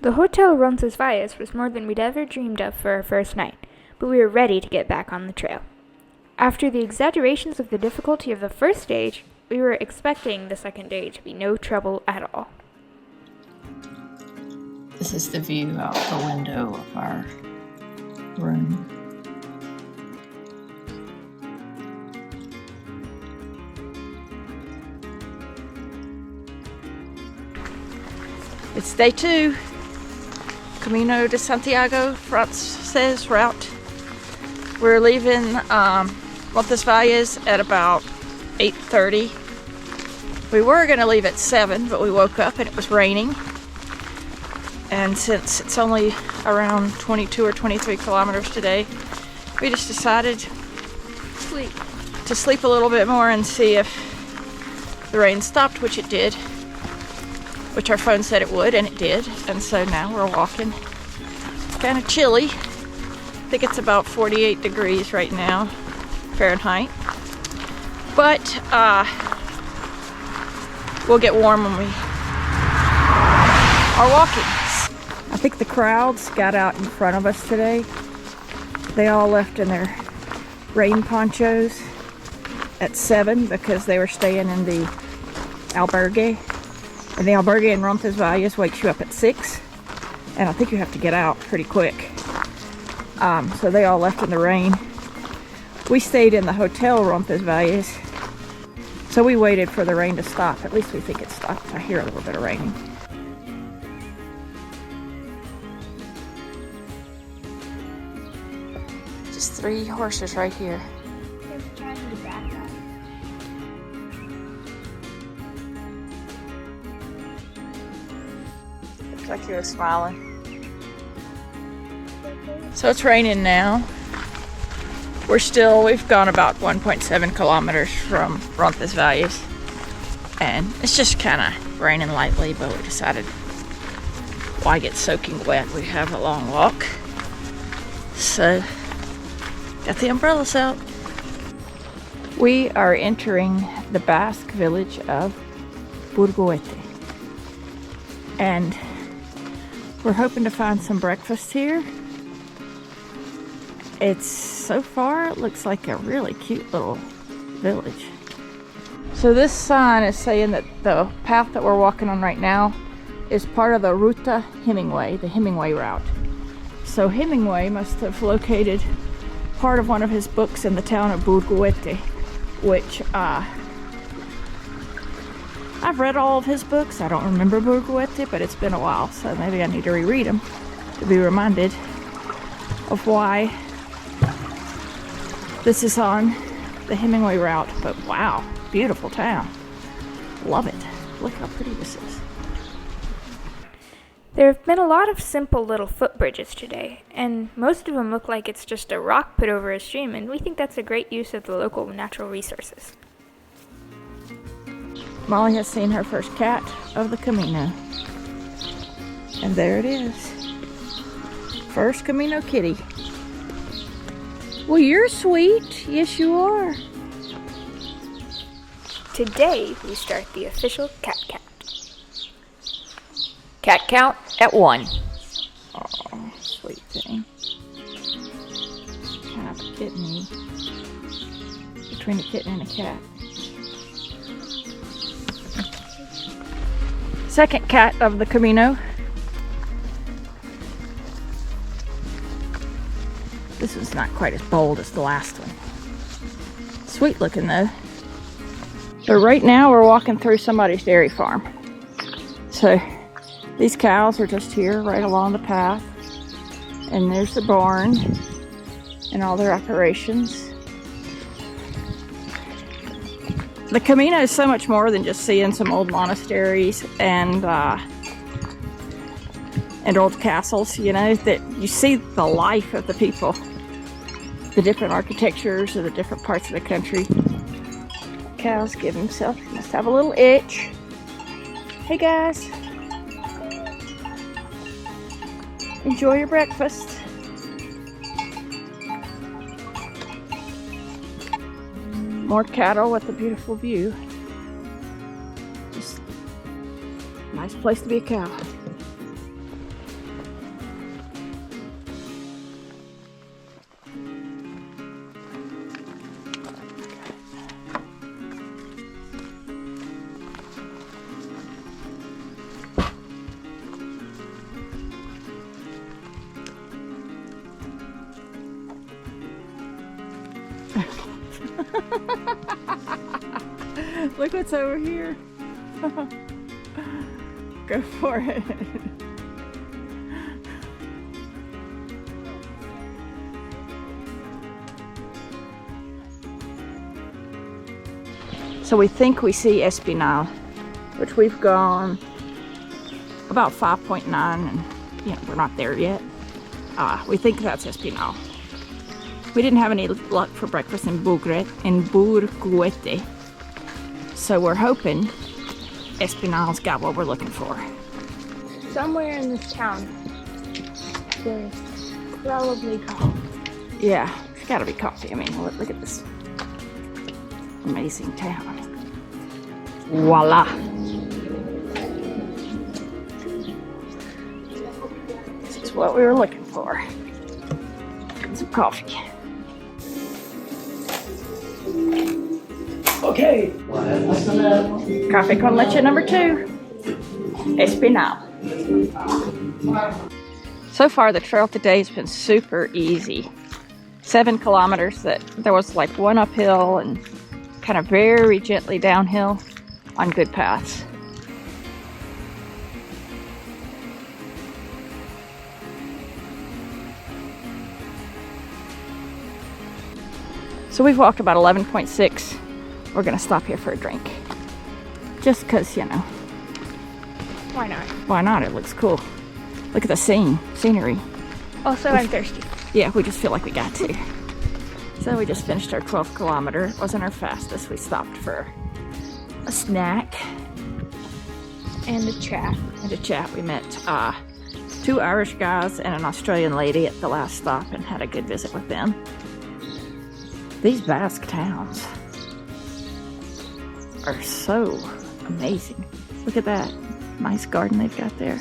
The Hotel Roncesvalles was more than we'd ever dreamed of for our first night, but we were ready to get back on the trail. After the exaggerations of the difficulty of the first stage, we were expecting the second day to be no trouble at all. This is the view out the window of our room. It's day 2. Camino de Santiago, Frances Route. We're leaving Roncesvalles at about 8:30. We were going to leave at 7, but we woke up and it was raining. And since it's only around 22 or 23 kilometers today, we just decided to sleep a little bit more and see if the rain stopped, which it did. Which our phone said it would, and it did. And so now we're walking. It's kind of chilly. I think it's about 48 degrees right now, Fahrenheit. But we'll get warm when we are walking. I think the crowds got out in front of us today. They all left in their rain ponchos at 7 because they were staying in the albergue. And the albergue in Roncesvalles wakes you up at 6. And I think you have to get out pretty quick. So they all left in the rain. We stayed in the Hotel Roncesvalles. So we waited for the rain to stop. At least we think it stopped. I hear a little bit of raining. Just 3 horses right here. They're trying to back up. Looks like he was smiling. So it's raining now. We've gone about 1.7 kilometers from Roncesvalles. And it's just kind of raining lightly, but we decided, why get soaking wet? We have a long walk. So, got the umbrellas out. We are entering the Basque village of Burgoete. And we're hoping to find some breakfast here. So far, it looks like a really cute little village. So this sign is saying that the path that we're walking on right now is part of the Ruta Hemingway, the Hemingway route. So Hemingway must have located part of one of his books in the town of Burgoete, which I've read all of his books. I don't remember Burgoete, but it's been a while, so maybe I need to reread them to be reminded of why this is on the Hemingway route. But wow, beautiful town. Love it. Look how pretty this is. There have been a lot of simple little footbridges today, and most of them look like it's just a rock put over a stream, and we think that's a great use of the local natural resources. Molly has seen her first cat of the Camino. And there it is. First Camino kitty. Well, you're sweet. Yes, you are. Today, we start the official cat count. Cat count at 1. Oh, sweet thing. Kind of a kitten between a kitten and a cat. Second cat of the Camino. This one's not quite as bold as the last one. Sweet looking though. But right now we're walking through somebody's dairy farm. So these cows are just here right along the path. And there's the barn and all their operations. The Camino is so much more than just seeing some old monasteries and old castles, you know, that you see the life of the people, the different architectures of the different parts of the country. Cows give himself, he must have a little itch. Hey guys, enjoy your breakfast. More cattle with a beautiful view. Just a nice place to be a cow. Look what's over here. Go for it. So we think we see Espinal, which we've gone about 5.9 and we're not there yet. We think that's Espinal. We didn't have any luck for breakfast in Burguete. So we're hoping Espinal's got what we're looking for. Somewhere in this town, there's probably coffee. Yeah, it's gotta be coffee. I mean, look at this amazing town. Voila! This is what we were looking for. Some coffee. Okay. Café con leche number 2. Espinal. So far the trail today has been super easy. 7 kilometers that there was like one uphill and kind of very gently downhill on good paths. So we've walked about 11.6. We're gonna stop here for a drink. Just because, Why not? why not? It looks cool. Look at the scenery. Also, I'm thirsty. Yeah, we just feel like we got to. So we just finished our 12th kilometer. It wasn't our fastest. We stopped for a snack. And a chat. We met 2 Irish guys and an Australian lady at the last stop and had a good visit with them. These Basque towns are so amazing. Look at that nice garden they've got there.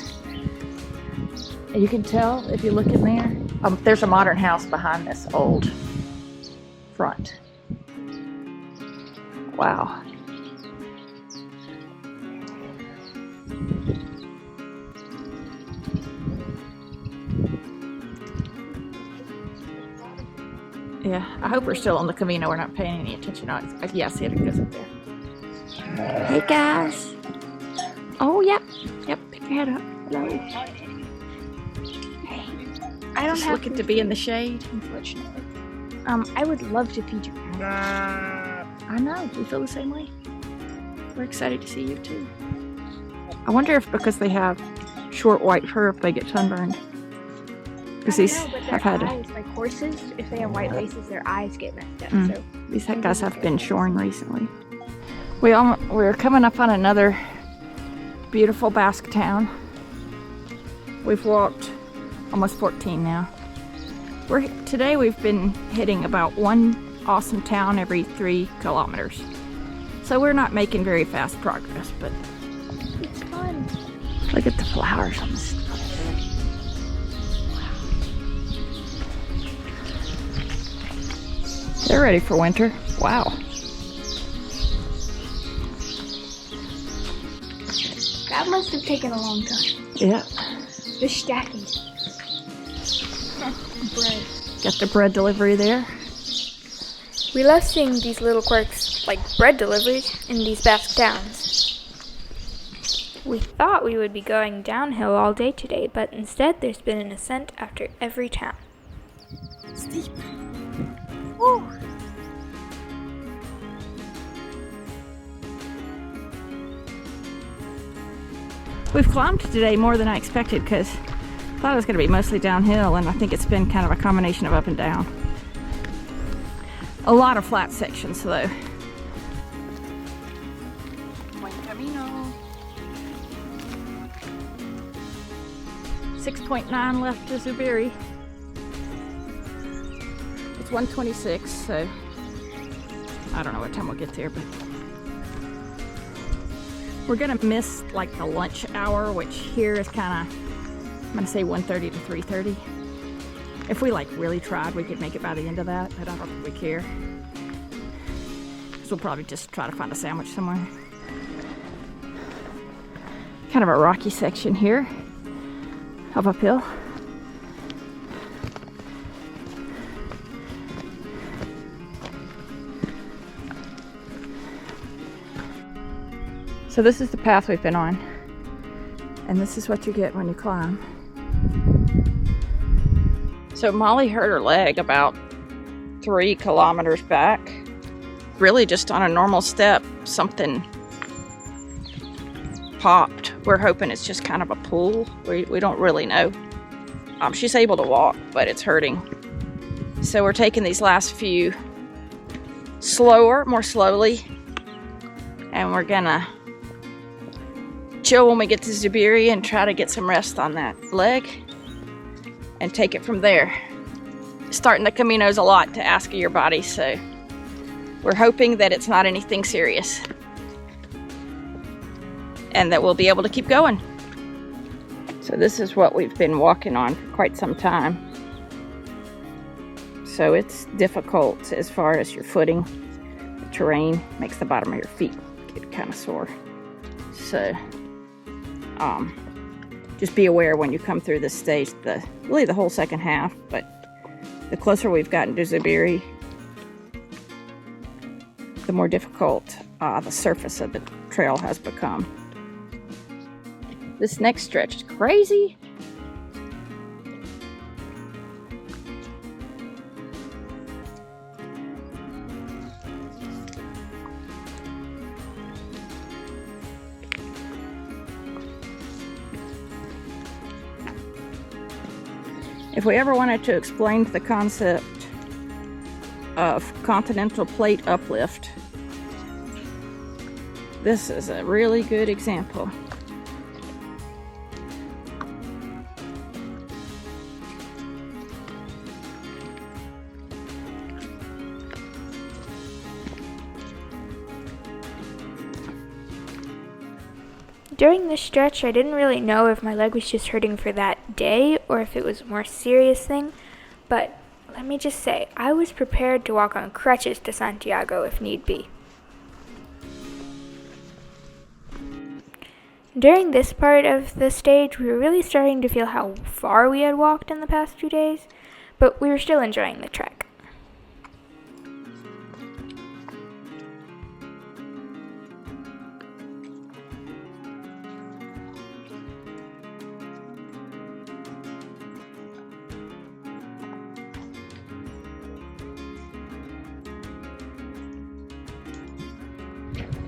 And you can tell if you look in there, there's a modern house behind this old front. Wow. Yeah, I hope we're still on the Camino. We're not paying any attention. Yeah, see it goes up there. Hey guys. Oh, yep. Pick your head up. Hello. Hey. I don't Just have looking to be in the shade, unfortunately. I would love to feed you. I know, we feel the same way. We're excited to see you too. I wonder if because they have short white fur, if they get sunburned. Because these have had eyes, like horses, if they have white laces, their eyes get messed up. So these guys have been shorn recently. We're coming up on another beautiful Basque town. We've walked almost 14 now. Today we've been hitting about one awesome town every 3 kilometers. So we're not making very fast progress, but it's fun. Look at the flowers on this. They're ready for winter. Wow. That must have taken a long time. Yeah. The stacking. Bread. Got the bread delivery there. We love seeing these little quirks, like bread deliveries, in these Basque towns. We thought we would be going downhill all day today, but instead there's been an ascent after every town. Steep. Woo. We've climbed today more than I expected because I thought it was going to be mostly downhill, and I think it's been kind of a combination of up and down. A lot of flat sections though. Buen camino. 6.9 left to Zubiri. It's 1:26, so I don't know what time we'll get there, but we're gonna miss like the lunch hour, which here is kind of, I'm gonna say 1:30 to 3:30. If we like really tried, we could make it by the end of that, but I don't think we care. So we'll probably just try to find a sandwich somewhere. Kind of a rocky section here of uphill. So this is the path we've been on. And this is what you get when you climb. So Molly hurt her leg about 3 kilometers back. Really just on a normal step, something popped. We're hoping it's just kind of a pull. We don't really know. She's able to walk, but it's hurting. So we're taking these last few more slowly. And we're gonna chill when we get to Zubiri and try to get some rest on that leg and take it from there. Starting the Camino's a lot to ask of your body, so we're hoping that it's not anything serious and that we'll be able to keep going. So this is what we've been walking on for quite some time. So it's difficult as far as your footing. The terrain makes the bottom of your feet get kind of sore. So just be aware when you come through this stage, really the whole second half, but the closer we've gotten to Zubiri, the more difficult the surface of the trail has become. This next stretch is crazy. If we ever wanted to explain the concept of continental plate uplift, this is a really good example. During this stretch, I didn't really know if my leg was just hurting for that day or if it was a more serious thing, but let me just say, I was prepared to walk on crutches to Santiago if need be. During this part of the stage, we were really starting to feel how far we had walked in the past few days, but we were still enjoying the trek.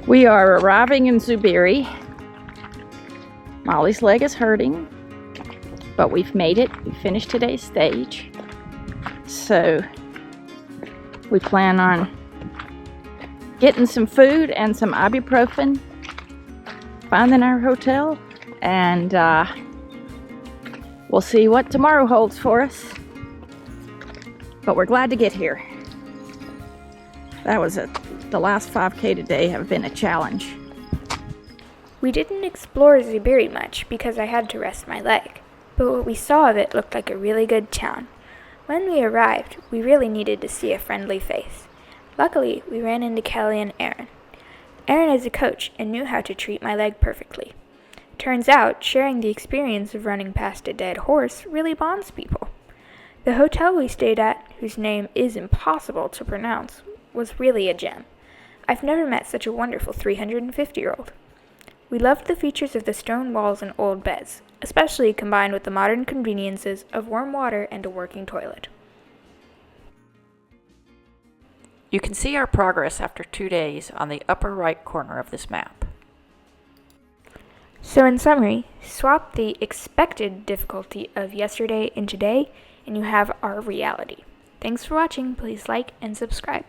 We are arriving in Zubiri. Molly's leg is hurting, but we've made it. We finished today's stage. So we plan on getting some food and some ibuprofen, finding our hotel, and we'll see what tomorrow holds for us. But we're glad to get here. That was the last 5K today have been a challenge. We didn't explore Zubiri much because I had to rest my leg, but what we saw of it looked like a really good town. When we arrived, we really needed to see a friendly face. Luckily, we ran into Kelly and Aaron. Aaron is a coach and knew how to treat my leg perfectly. Turns out, sharing the experience of running past a dead horse really bonds people. The hotel we stayed at, whose name is impossible to pronounce, was really a gem. I've never met such a wonderful 350-year-old. We loved the features of the stone walls and old beds, especially combined with the modern conveniences of warm water and a working toilet. You can see our progress after 2 days on the upper right corner of this map. So in summary, swap the expected difficulty of yesterday and today, and you have our reality. Thanks for watching. Please like and subscribe.